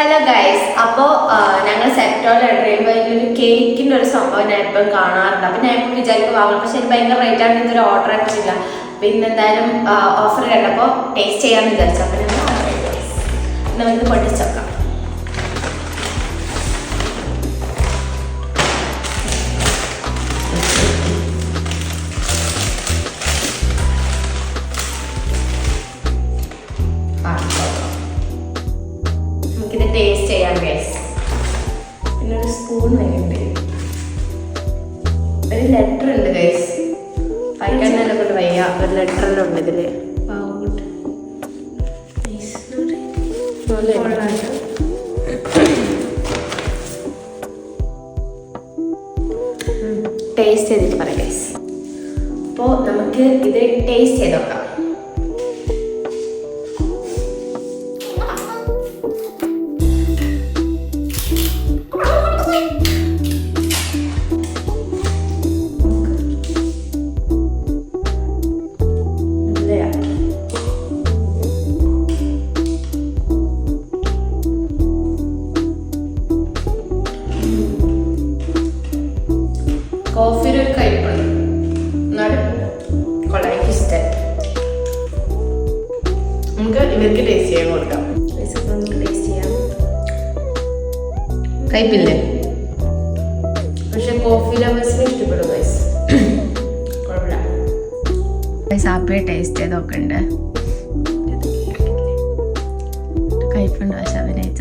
Hello guys, അപ്പോൾ ഞങ്ങൾ സെപ്റ്റോയിൽ ഇടുമ്പോൾ ഒരു കേക്കിൻ്റെ ഒരു സംഭവം ഞാൻ ഇപ്പം കാണാറുണ്ട്. അപ്പം ഞാൻ ഇപ്പം വിചാരിക്കും വാങ്ങണം, പക്ഷെ എനിക്ക് ഭയങ്കര റേറ്റ് ആണ്, ഇതൊരു ഓർഡർ ആക്കിയിട്ടില്ല. അപ്പം ഇന്ന് എന്തായാലും ഓഫർ കണ്ടപ്പോൾ ടേസ്റ്റ് ചെയ്യാമെന്ന് വിചാരിച്ചു. അപ്പം ഞങ്ങൾ ഓർഡർ ചെയ്തു. നമുക്ക് പൊട്ടിച്ചേക്കാം. നമുക്കിത് ടേസ്റ്റ് ചെയ്യാം ഗൈസ്. പിന്നെ ഒരു സ്പൂൺ വേണ്ട, ഒരു ലെറ്റർ ഉണ്ട് ഗൈസ്. വായിക്കാനല്ലേ കൊണ്ട് വയ്യ, ഒരു ലെറ്ററെല്ലാം ഉണ്ട് ഇതില്. ടേസ്റ്റ് ചെയ്തിട്ട് പറയാം ഗൈസ്. അപ്പോൾ നമുക്ക് ഇത് ടേസ്റ്റ് ചെയ്ത് നോക്കാം. കോഫിയുടെ ഒരു കയ്പുണ്ട്, എന്നാലും കൊള്ളാം, എനിക്ക് ഇഷ്ടമായി. നമുക്ക് ഇവർക്ക് ടേസ്റ്റ് ചെയ്യാൻ കൊടുക്കാം. നമുക്ക് ടേസ്റ്റ് ചെയ്യാം. കയ്പില്ലേ, പക്ഷെ കോഫി ലവേഴ്സിന് ഇഷ്ടപ്പെടും ഗൈസ്. കുഴപ്പമില്ല ഗൈസ്. ആപ്പിയെ ടേസ്റ്റ് ചെയ്ത് നോക്കണ്ട്. കയ്പുണ്ട് പക്ഷെ അഭിനയിച്ച